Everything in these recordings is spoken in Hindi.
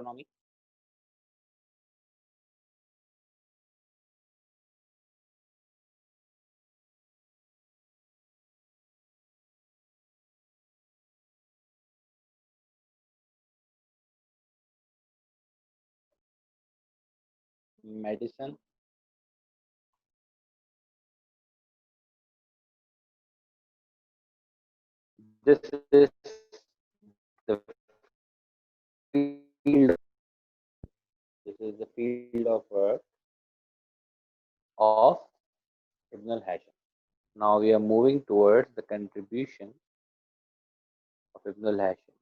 Astronomy? Medicine? This is the field this is the field of work of Ibn al-Hashim. Now we are moving towards the contribution of Ibn al-Hashim.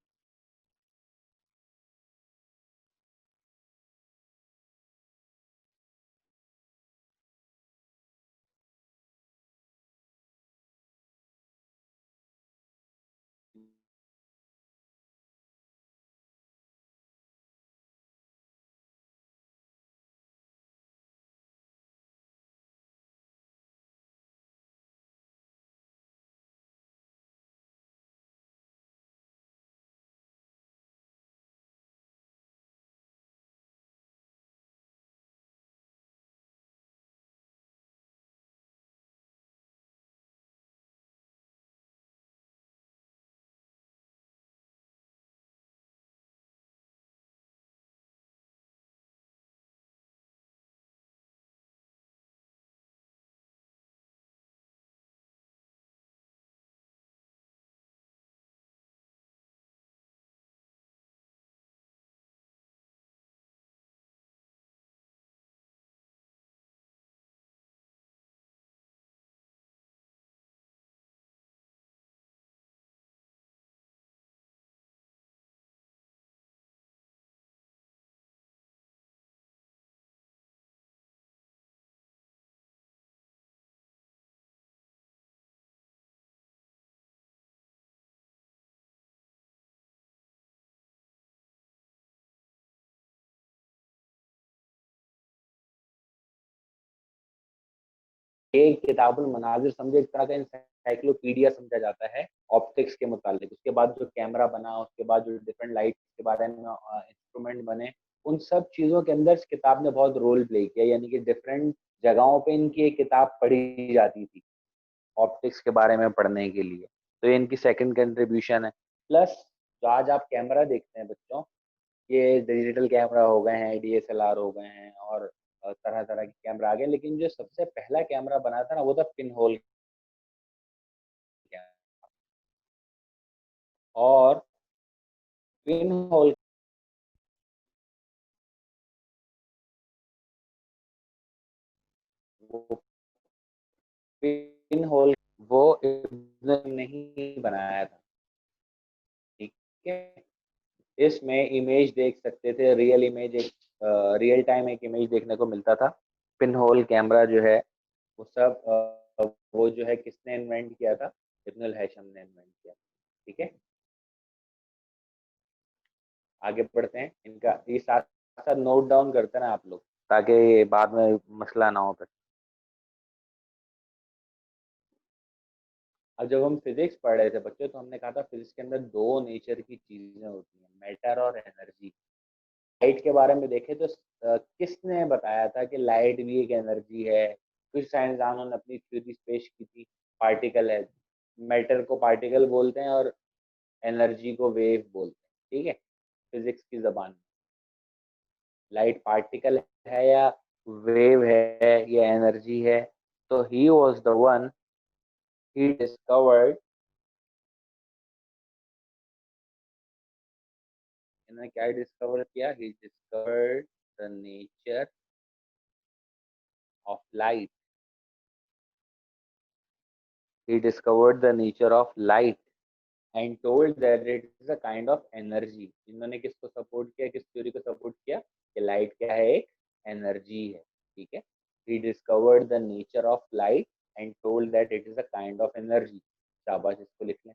ये किताबुल मनाजिर समझे, एक तरह का इंसाइक्लोपीडिया समझा जाता है ऑप्टिक्स के मुतालिक। उसके बाद जो कैमरा बना, उसके बाद जो डिफरेंट लाइट के बारे में इंस्ट्रूमेंट बने, उन सब चीजों के अंदर इस किताब ने बहुत रोल प्ले किया। यानी कि डिफरेंट जगहों पे इनकी एक किताब पढ़ी जाती थी ऑप्टिक्स के बारे में पढ़ने के लिए। तो ये इनकी सेकंड कंट्रीब्यूशन है। प्लस जो आज आप कैमरा देखते हैं बच्चों, ये डिजिटल कैमरा हो गए हैं, डीएसएलआर हो गए हैं, और तरह तरह के कैमरा आ गए। लेकिन जो सबसे पहला कैमरा बना था ना, वो था पिन होल कैमरा। और पिन होल वो पिन होल वो इब्न ने ही बनाया था। ठीक है, इसमें इमेज देख सकते थे, रियल इमेज, एक रियल टाइम एक इमेज देखने को मिलता था। पिन होल कैमरा जो है वो सब वो जो है किसने इन्वेंट किया था? इब्न अल हैशम ने इन्वेंट किया। ठीक है, आगे बढ़ते हैं। इनका ये साथ साथ नोट डाउन करते हैं ना आप लोग, ताकि बाद में मसला ना हो फिर। अब जब हम फिजिक्स पढ़ रहे थे बच्चों, तो हमने कहा था फिजिक्स के अंदर दो नेचर की चीजें होती हैं, मैटर और एनर्जी। लाइट के बारे में देखें तो किसने बताया था कि लाइट भी एक एनर्जी है? कुछ साइंसदानों ने अपनी थ्योरीज पेश की थी। पार्टिकल है, मैटर को पार्टिकल बोलते हैं और एनर्जी को वेव बोलते हैं। ठीक है, फिजिक्स की जबान में लाइट पार्टिकल है या वेव है या एनर्जी है? तो he was the one, he discovered, इन्होंने क्या डिस्कवर किया? He discovered the nature of light. He discovered the nature of light and told that it is a kind of energy. इन्होंने किसको सपोर्ट किया, किस थ्योरी को सपोर्ट किया? कि लाइट क्या है? एक एनर्जी है। ठीक है, he discovered the nature of light and told that it is a kind of energy. शाबाश, इसको लिख लें।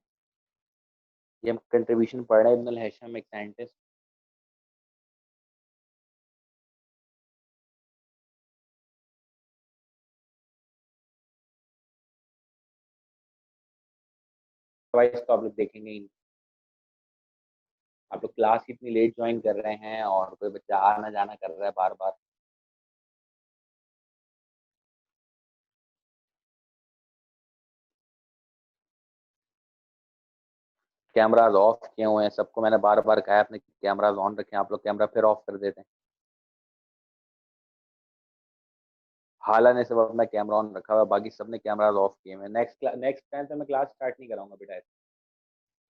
ये हम कंट्रीब्यूशन पढ़ रहे हैं, इब्न अल हैशम एक साइंटिस्ट। वाइज तो आप लोग देखेंगे ही। आप लोग क्लास इतनी लेट ज्वाइन कर रहे हैं और कोई बच्चा आना जाना कर रहा है बार बार। कैमराज ऑफ किए हुए हैं सबको, मैंने बार बार कहा है अपने कैमराज ऑन रखें, आप लोग कैमरा फिर ऑफ कर देते हैं। हाला ने सब अपना कैमरा ऑन रखा हुआ है, बाकी सबने कैमराज ऑफ किए हुए हैं। नेक्स्ट टाइम से मैं क्लास स्टार्ट नहीं कराऊंगा बेटा।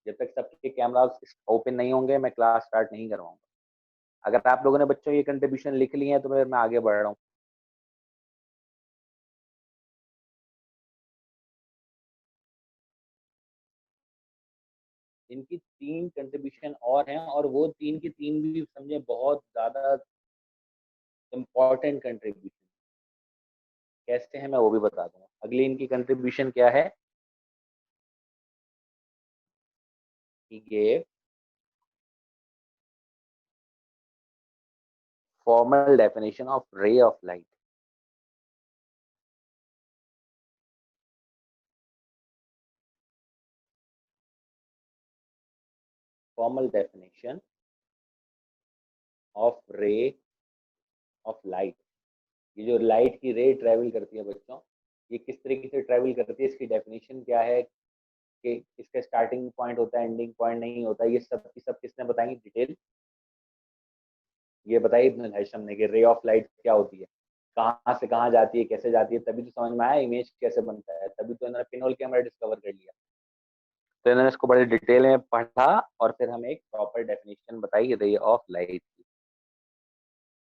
जब तक सबके कैमराज ओपन नहीं होंगे मैं क्लास स्टार्ट नहीं करवाऊंगा। अगर आप लोगों ने बच्चों ये कंट्रीब्यूशन लिख लिए हैं तो मैं आगे बढ़ रहा हूँ। इनकी 3 कंट्रीब्यूशन और हैं, और वो 3 की 3 भी समझे बहुत ज्यादा इम्पोर्टेंट कंट्रीब्यूशन। कैसे हैं मैं वो भी बता दूंगा। अगली इनकी कंट्रीब्यूशन क्या है? he gave formal definition of ray of light. Formal definition of ray of light। ये जो लाइट की रे ट्रेवल करती है बच्चों, ये किस तरीके से ट्रेवल करती है, इसकी डेफिनेशन क्या है, कि इसका स्टार्टिंग पॉइंट होता है, एंडिंग पॉइंट नहीं होता, ये सब की सब किसने बताई डिटेल? ये बताई इब्न हैशम ने कि रे ऑफ लाइट क्या होती है, कहाँ से कहाँ जाती है, कैसे जाती है, तभी तो समझ में आया इमेज कैसे बनता है, तभी तो इन्होंने पिनहोल कैमरा डिस्कवर कर लिया। तो इन्होंने इसको बड़े डिटेल में पढ़ा और फिर हमें एक प्रॉपर डेफिनेशन बताई रे ऑफ लाइट की।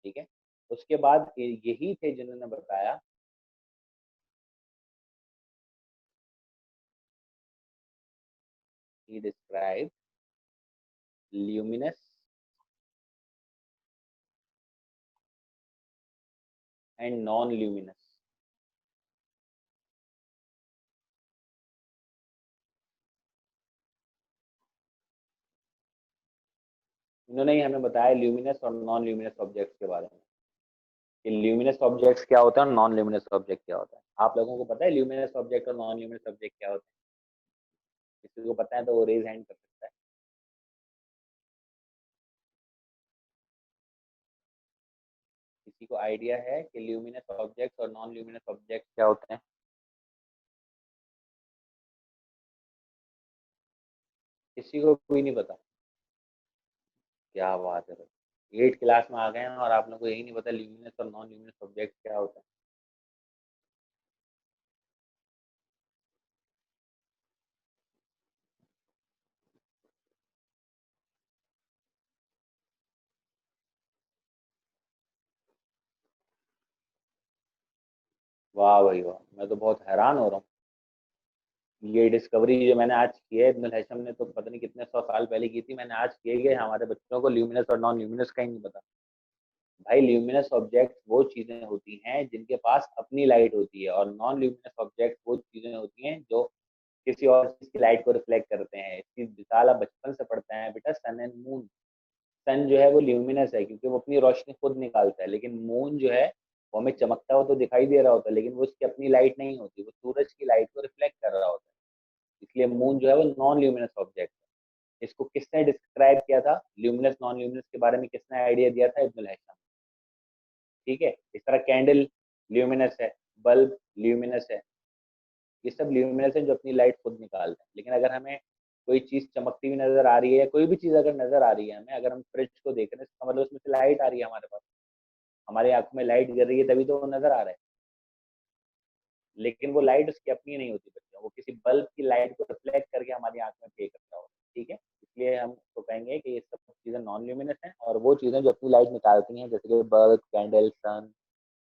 ठीक है। उसके बाद यही थे जिन्होंने बताया he described luminous and non-luminous। इन्होंने ही हमें बताया ल्यूमिनस और नॉन ल्यूमिनस ऑब्जेक्ट्स के बारे में, कि ल्यूमिनस ऑब्जेक्ट्स क्या होता है और नॉन ल्यूमिनस ऑब्जेक्ट क्या होता है। आप लोगों को पता है ल्यूमिनस ऑब्जेक्ट और नॉन ल्यूमिनस ऑब्जेक्ट क्या होता है? किसी को पता है तो वो रेज हैंड कर सकता है। किसी को आइडिया है कि ल्यूमिनस ऑब्जेक्ट्स और नॉन ल्यूमिनस ऑब्जेक्ट क्या होते हैं? किसी को कोई नहीं पता? क्या बात है भाई, 8 क्लास में आ गए हैं और आप लोगों को यही नहीं पता ल्यूमिनस और नॉन ल्यूमिनस ऑब्जेक्ट क्या होता है? वाह भाई वाह, मैं तो बहुत हैरान हो रहा हूँ। ये डिस्कवरी जो मैंने आज की है, इब्न हैशम ने तो पता नहीं कितने 100 साल पहले की थी, मैंने आज किए गए हमारे बच्चों को ल्यूमिनस और नॉन ल्यूमिनस का ही नहीं पता। भाई ल्यूमिनस ऑब्जेक्ट वो चीजें होती हैं जिनके पास अपनी लाइट होती है, और नॉन ल्यूमिनस ऑब्जेक्ट वो चीजें होती हैं जो किसी और चीज की लाइट को रिफ्लेक्ट करते हैं। इसकी मिसाल आप बचपन से पढ़ते हैं बेटा, सन एंड मून। सन जो है वो ल्यूमिनस है क्योंकि वो अपनी रोशनी खुद निकालता है, लेकिन मून जो है वो हमें चमकता हुआ तो दिखाई दे रहा होता है, लेकिन वो उसकी अपनी लाइट नहीं होती, वो सूरज की लाइट को रिफ्लेक्ट कर रहा होता है। इसलिए मून जो है वो नॉन ल्यूमिनस ऑब्जेक्ट है। इसको किसने डिस्क्राइब किया था, ल्यूमिनस नॉन ल्यूमिनस के बारे में किसने आइडिया दिया था? इब्नुल हैशम। ठीक है। इस तरह कैंडल ल्यूमिनस है, बल्ब ल्यूमिनस है, ये सब ल्यूमिनस है जो अपनी लाइट खुद निकालते हैं। लेकिन अगर हमें कोई चीज चमकती हुई नजर आ रही है, या कोई भी चीज अगर नजर आ रही है हमें, अगर हम फ्रिज को देख रहे हैं इसका मतलब उसमें से लाइट आ रही है हमारे पास, हमारी आंखों में लाइट गिर रही है तभी तो वो नजर आ रहा है। लेकिन वो लाइट उसकी अपनी नहीं होती बच्चों, वो किसी बल्ब की लाइट को रिफ्लेक्ट करके हमारी आंख में पे करता होता है। ठीक है। इसलिए हम तो कहेंगे कि ये सब चीजें नॉन ल्यूमिनस हैं, और वो चीजें जो अपनी लाइट निकालती हैं जैसे कि बल्ब, कैंडल, सन,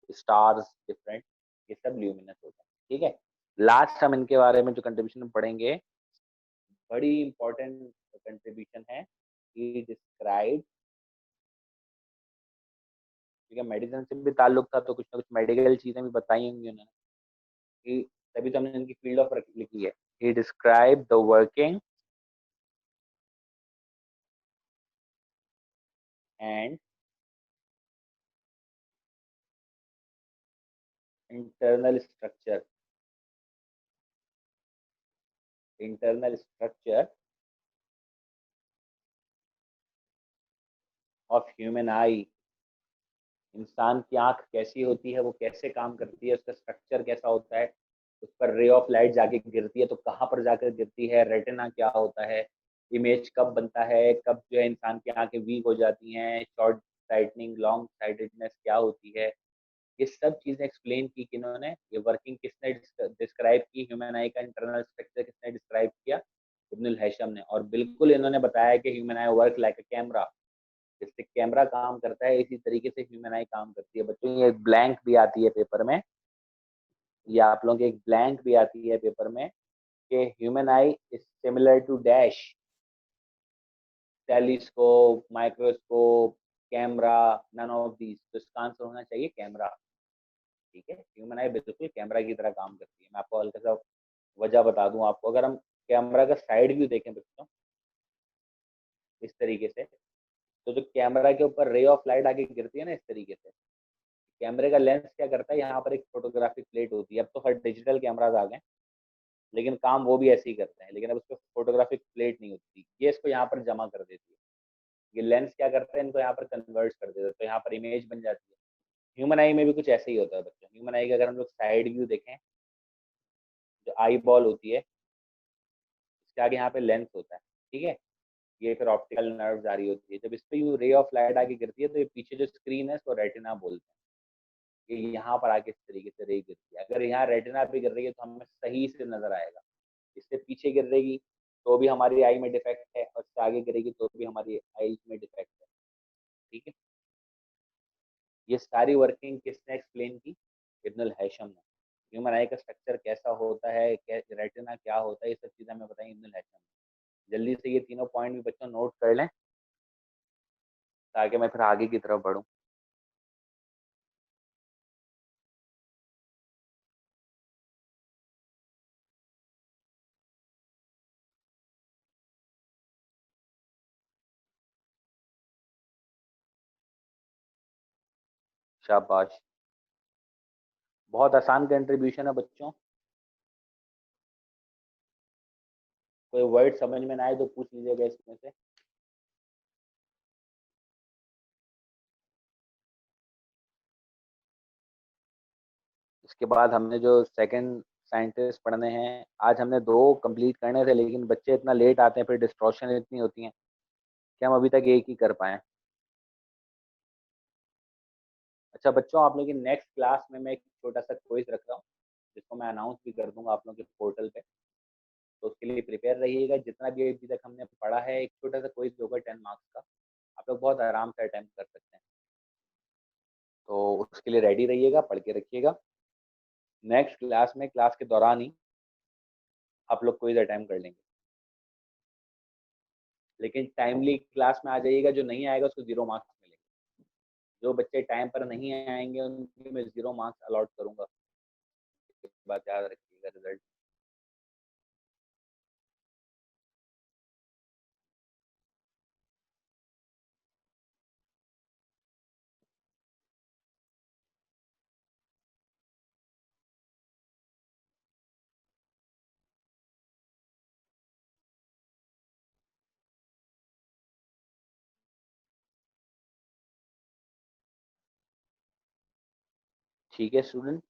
स्टार्स डिफरेंट, ये सब ल्यूमिनस होते हैं। ठीक है। लास्ट हम इनके बारे में जो कंट्रीब्यूशन पढ़ेंगे, बड़ी इंपॉर्टेंट कंट्रीब्यूशन है। ही डिस्क्राइब, ठीक है, मेडिसिन से भी ताल्लुक था तो कुछ ना कुछ मेडिकल चीजें भी बताई होंगी उन्होंने, कि तभी तो हमने इनकी फील्ड ऑफ लिखी है। He describe the working and internal structure, internal structure of human eye, इंसान की आंख कैसी होती है, वो कैसे काम करती है, उसका स्ट्रक्चर कैसा होता है, उस पर रे ऑफ लाइट जाके गिरती है तो कहाँ पर जाकर गिरती है, रेटिना क्या होता है, इमेज कब बनता है, कब जो है इंसान की आंखें वीक हो जाती हैं, शॉर्ट साइटनिंग, लॉन्ग साइटेडनेस क्या होती है, ये सब चीजें एक्सप्लेन की किन्होंने, ये वर्किंग किसने डिस्क्राइब की, ह्यूमन आई का इंटरनल स्ट्रक्चर किसने डिस्क्राइब किया, इब्नुल हैशम ने। और बिल्कुल इन्होंने बताया कि human I work like a camera, जैसे कैमरा काम करता है इसी तरीके से ह्यूमन आई काम करती है। बच्चों ये ब्लैंक भी आती है पेपर में, या आप लोगों के एक ब्लैंक भी आती है पेपर में कि human eye is similar to dash, telescope, microscope, camera, none of these, तो इसका आंसर होना चाहिए कैमरा। ठीक है, ह्यूमन आई बिल्कुल कैमरा की तरह काम करती है। मैं आपको हल्का सा वजह बता दूं आपको, अगर हम कैमरा का साइड व्यू देखें बच्चों इस तरीके से, तो जो कैमरा के ऊपर रे ऑफ लाइट आके गिरती है ना इस तरीके से, कैमरे का लेंस क्या करता है, यहाँ पर एक फोटोग्राफिक प्लेट होती है, अब तो हर डिजिटल कैमराज आ गए, लेकिन काम वो भी ऐसे ही करते हैं, लेकिन अब उस पर फोटोग्राफिक प्लेट नहीं होती, ये इसको यहाँ पर जमा कर देती है। ये लेंस क्या करता है, इनको यहाँ पर कन्वर्ट कर देता है, तो यहाँ पर इमेज बन जाती है। ह्यूमन आई में भी कुछ ऐसे ही होता है बच्चों। ह्यूमन आई का अगर हम लोग साइड व्यू देखें, जो आई बॉल होती है, इसके आगे यहाँ पे लेंस होता है, ठीक है, ये फिर ऑप्टिकल नर्व जारी होती है, जब इस पे यू रे ऑफ लाइट आके गिरती है तो ये पीछे जो स्क्रीन है इसको रेटिना बोलते हैं, कि यहाँ पर आके इस तरीके से रे गिरती है। अगर यहाँ रेटिना पे गिर रही है तो हमें सही से नजर आएगा, इससे पीछे गिर रहेगी तो भी हमारी आई में डिफेक्ट है, और इससे आगे गिरेगी तो भी हमारी आई में डिफेक्ट है। ठीक है, ये सारी वर्किंग किसने एक्सप्लेन की, इब्नुल हैशम ने। ह्यूमन आई का स्ट्रक्चर कैसा होता है, रेटिना क्या होता है, ये सब चीजें हमें बताई इब्नुल हैशम ने। जल्दी से ये तीनों पॉइंट भी बच्चों नोट कर लें ताकि मैं फिर आगे की तरफ बढ़ूं। शाबाश, बहुत आसान कंट्रीब्यूशन है बच्चों। कोई वर्ड समझ में ना आए तो पूछ लीजिएगा इसमें से। इसके बाद हमने जो सेकंड साइंटिस्ट पढ़ने हैं, आज हमने दो कंप्लीट करने थे, लेकिन बच्चे इतना लेट आते हैं, फिर डिस्ट्रॉशन इतनी होती है कि हम अभी तक एक ही कर पाए। अच्छा बच्चों, आप लोग की नेक्स्ट क्लास में मैं एक छोटा सा क्विज रख रहा हूँ, जिसको मैं अनाउंस भी कर दूंगा आप लोगों के पोर्टल पे, तो उसके लिए प्रिपेयर रहिएगा। जितना भी अभी तक हमने पढ़ा है, एक छोटा सा क्विज होगा 10 मार्क्स का, आप लोग बहुत आराम से अटेम्प्ट कर सकते हैं, तो उसके लिए रेडी रहिएगा, पढ़ के रखिएगा। नेक्स्ट क्लास में, क्लास के दौरान ही आप लोग क्विज अटेम्प्ट कर लेंगे, लेकिन टाइमली क्लास में आ जाइएगा, जो नहीं आएगा उसको 0 मार्क्स मिलेंगे। जो बच्चे टाइम पर नहीं आएंगे उनके मैं 0 मार्क्स अलॉट करूंगा, बात याद रखिएगा। रिजल्ट ठीक है स्टूडेंट,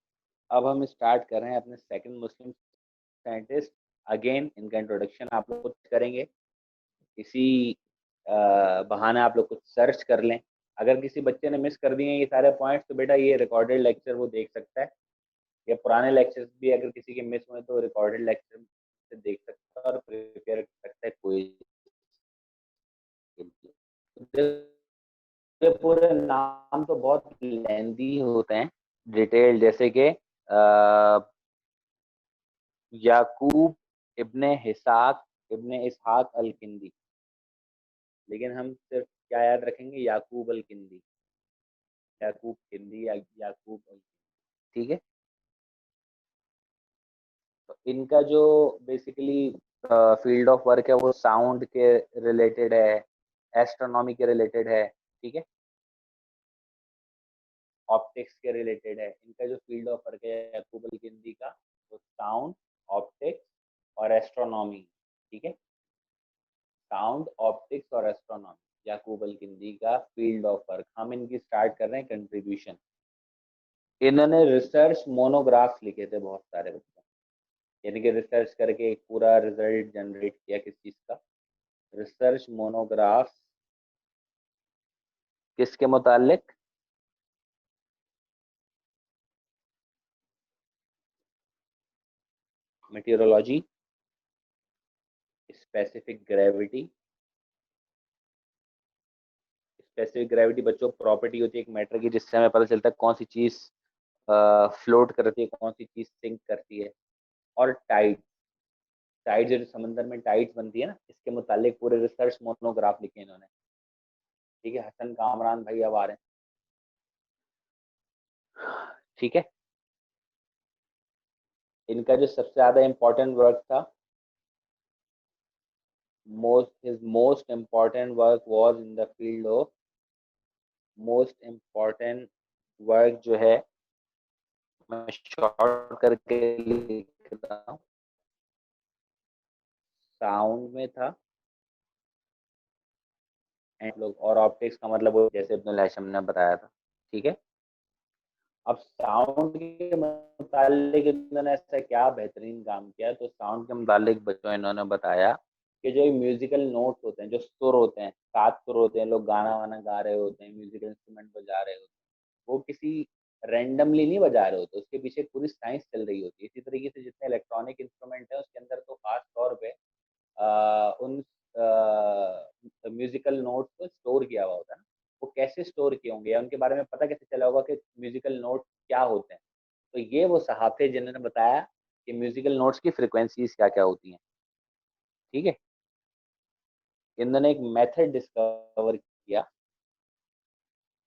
अब हम स्टार्ट कर रहे हैं अपने सेकंड मुस्लिम साइंटिस्ट। अगेन इनका इंट्रोडक्शन आप लोग कुछ करेंगे, इसी बहाने आप लोग कुछ सर्च कर लें। अगर किसी बच्चे ने मिस कर दिए हैं ये सारे पॉइंट्स, तो बेटा ये रिकॉर्डेड लेक्चर वो देख सकता है, या पुराने लेक्चर्स भी अगर किसी के मिस हुए तो रिकॉर्डेड लेक्चर से देख सकता है और प्रिपेयर कर सकता है कोई। ये पूरे नाम तो बहुत लेंदी होते हैं, डिटेल, जैसे कि याकूब इब्ने हिसाक इब्ने इसहाक अल किंदी, लेकिन हम सिर्फ क्या याद रखेंगे, याकूब अल किंदी, याकूब किंदी या याकूब अल किंदी। ठीक है, तो इनका जो बेसिकली फील्ड ऑफ वर्क है वो साउंड के रिलेटेड है, एस्ट्रोनॉमी के रिलेटेड है, ठीक है, ऑप्टिक्स के रिलेटेड है। इनका जो फील्ड ऑफ वर्क है याकूब अल किंदी का, वो साउंड, ऑप्टिक्स और एस्ट्रोनॉमी। ठीक है, साउंड, ऑप्टिक्स और एस्ट्रोनॉमी, याकूब अल-किंदी का फील्ड ऑफ वर्क। हम इनकी स्टार्ट कर रहे हैं कंट्रीब्यूशन। इन्होंने रिसर्च मोनोग्राफ्स लिखे थे बहुत सारे बच्चों, यानी कि रिसर्च करके एक पूरा रिजल्ट जनरेट किया किस चीज का, रिसर्च मोनोग्राफ्स किसके मुतालिक, मेटीरियोलॉजी, स्पेसिफिक ग्रेविटी। स्पेसिफिक ग्रेविटी बच्चों प्रॉपर्टी होती है एक मैटर की जिससे हमें पता चलता है कौन सी चीज फ्लोट करती है, कौन सी चीज सिंक करती है। और टाइड, टाइड जो समंदर में टाइड्स बनती है ना, इसके मुतालिक पूरे रिसर्च मोनोग्राफ लिखे इन्होंने। ठीक है, हसन कामरान भाई अब आ रहे हैं। ठीक है, इनका जो सबसे ज्यादा इंपॉर्टेंट वर्क था, his most important work was in the field of, most important work जो है मैं शॉर्ट करके लिख रहा हूँ, साउंड में था। एंड लोग और ऑप्टिक्स का मतलब वो जैसे इब्नुल हैशम ने बताया था। ठीक है, अब साउंड के मुतालिक इन्होंने ऐसा क्या बेहतरीन काम किया, तो साउंड के मुतालिक बच्चों इन्होंने बताया कि जो म्यूजिकल नोट्स होते हैं, जो सुर होते हैं, 7 सुर होते हैं, लोग गाना वाना गा रहे होते हैं, म्यूजिकल इंस्ट्रूमेंट बजा रहे होते हैं, वो किसी रैंडमली नहीं बजा रहे होते, उसके पीछे पूरी साइंस चल रही होती है। इसी तरीके से जितने इलेक्ट्रॉनिक इंस्ट्रूमेंट है उसके अंदर तो खास तौर पे उन म्यूजिकल नोट्स को स्टोर किया हुआ होता है ना, वो कैसे स्टोर किए होंगे या उनके बारे में पता कैसे चला होगा कि म्यूजिकल नोट क्या होते हैं। तो ये वो साहब थे जिन्होंने बताया कि म्यूजिकल नोट्स की फ्रिक्वेंसीज क्या क्या होती हैं। ठीक है, इन्होंने एक मेथड डिस्कवर किया,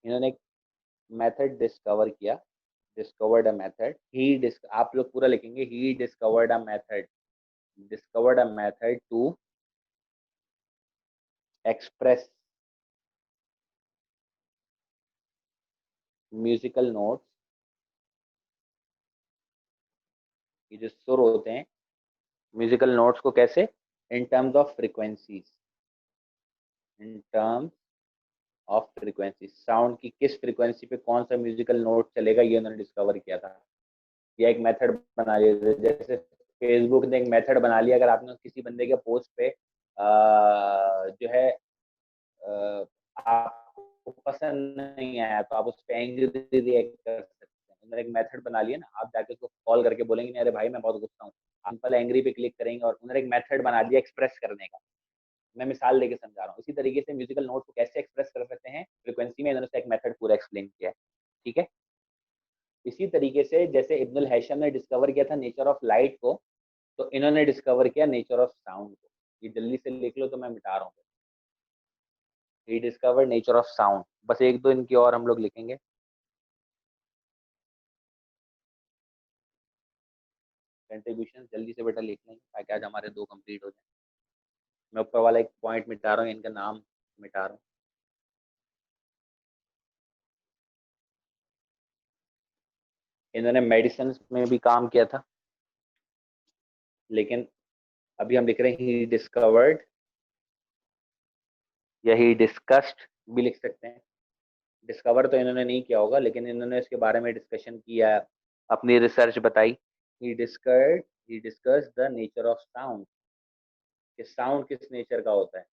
इन्होंने एक मेथड डिस्कवर किया, डिस्कवर्ड अ मेथड, आप लोग पूरा लिखेंगे, ही discovered a method, discovered a method to express musical notes, ये जो सुर होते हैं, म्यूजिकल नोट्स को कैसे, in terms of frequencies, in terms of frequency, sound की किस फ्रीक्वेंसी पे कौन सा म्यूजिकल नोट चलेगा, ये उन्होंने डिस्कवर किया था। या एक मेथड बना लिया, जैसे फेसबुक ने एक मेथड बना लिया, अगर आपने किसी बंदे के पोस्ट पे जो है आपको पसंद नहीं आया तो आप उस पर एंग्री रिएक्ट कर सकते हैं। उन्होंने एक मेथड बना लिया ना, आप जाके उसको कॉल करके बोलेंगे नहीं अरे भाई मैं बहुत गुस्सा हूँ, आप सिंपल एंग्री पे क्लिक करेंगे और उन्होंने एक मेथड बना दिया एक्सप्रेस करने का। मैं मिसाल लेके समझा रहा हूँ। इसी तरीके से म्यूजिकल नोट को कैसे एक्सप्रेस कर सकते हैं फ्रीक्वेंसी में, इन्होंने एक मेथड पूरा एक्सप्लेन किया है। ठीक है, इसी तरीके से जैसे इब्नुल हैशम ने डिस्कवर किया था नेचर ऑफ लाइट को, तो इन्होंने डिस्कवर किया नेचर ऑफ साउंड को। ये जल्दी से लिख लो तो मैं मिटा रहा हूँ। ही डिस्कवर नेचर ऑफ साउंड, बस एक दो इनकी और हम लोग लिखेंगे। कंट्रीब्यूशन जल्दी से बेटा लिख लेंगे ताकि आज हमारे 2 कंप्लीट हो जाए। मैं ऊपर वाला एक पॉइंट मिटा रहा हूँ, इनका नाम मिटा रहा हूँ। इन्होंने मेडिसिन में भी काम किया था, लेकिन अभी हम लिख रहे हैं ही डिस्कवर्ड, या ही डिस्कस्ड भी लिख सकते हैं। डिस्कवर तो इन्होंने नहीं किया होगा, लेकिन इन्होंने इसके बारे में डिस्कशन किया, अपनी रिसर्च बताई। He discovered, he discussed the nature of sound, कि साउंड किस नेचर का होता है,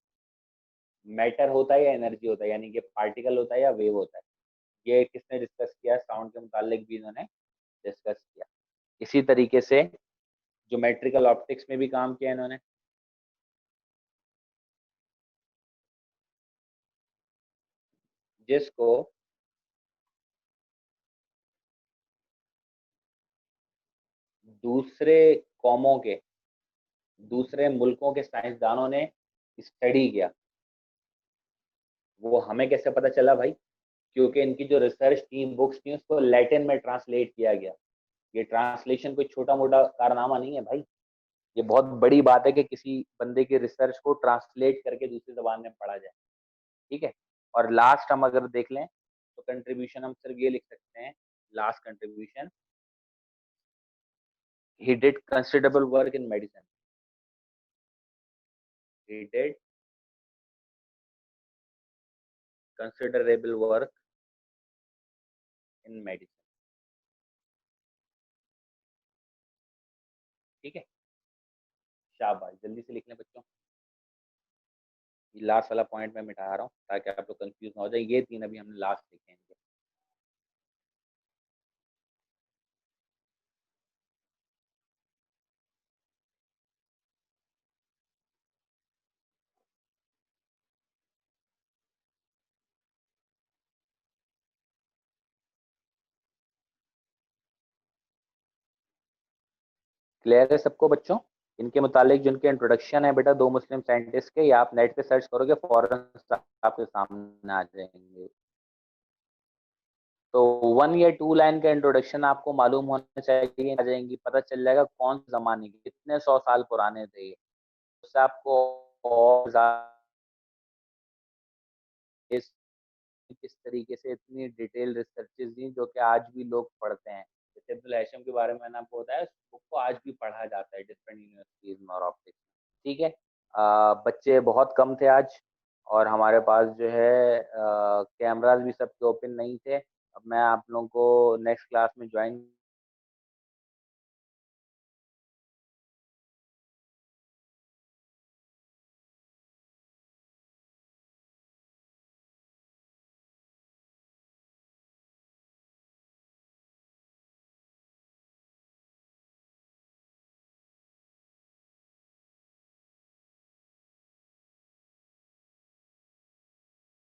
मैटर होता है या एनर्जी होता है, यानी कि पार्टिकल होता है या वेव होता है। ये किसने डिस्कस किया, साउंड के मुतालिक भी इन्होंने डिस्कस किया। इसी तरीके से ज्योमेट्रिकल ऑप्टिक्स में भी काम किया इन्होंने। जिसको दूसरे कौमों के, दूसरे मुल्कों के साइंसदानों ने स्टडी किया। वो हमें कैसे पता चला भाई, क्योंकि इनकी जो रिसर्च थी, बुक्स थी, उसको लैटिन में ट्रांसलेट किया गया। ये ट्रांसलेशन कोई छोटा मोटा कारनामा नहीं है भाई, ये बहुत बड़ी बात है कि किसी बंदे की रिसर्च को ट्रांसलेट करके दूसरी जबान में पढ़ा जाए। ठीक है, और लास्ट हम अगर देख लें तो कंट्रीब्यूशन हम सिर्फ ये लिख सकते हैं, last contribution, he did considerable work in medicine, he did considerable work in medicine. ठीक है, शाबाश, जल्दी से लिख लें बच्चों। ये लास्ट वाला पॉइंट मैं मिटा रहा हूँ ताकि आप लोग कंफ्यूज ना हो जाए। ये 3 अभी हमने लास्ट लिखे हैं। क्लियर है सबको बच्चों? इनके मुतालिक जिनके इंट्रोडक्शन है बेटा 2 मुस्लिम साइंटिस्ट के, या आप नेट पे सर्च करोगे फौरन आपके सामने आ जाएंगे। तो 1 या 2 लाइन का इंट्रोडक्शन आपको मालूम होना चाहिए, आ जाएंगी, पता चल जाएगा कौन से जमाने के कितने 100 साल पुराने थे। उससे आपको और इस किस तरीके से इतनी डिटेल रिसर्चेज दी जो कि आज भी लोग पढ़ते हैं। जैसे अब्दुल हैशम के बारे में मैंने आपको बताया, उस बुक को आज भी पढ़ा जाता है डिफरेंट यूनिवर्सिटीज में और ऑप्टिक्स। ठीक है, बच्चे बहुत कम थे आज, और हमारे पास जो है कैमराज भी सबके ओपन नहीं थे। अब मैं आप लोगों को नेक्स्ट क्लास में ज्वाइन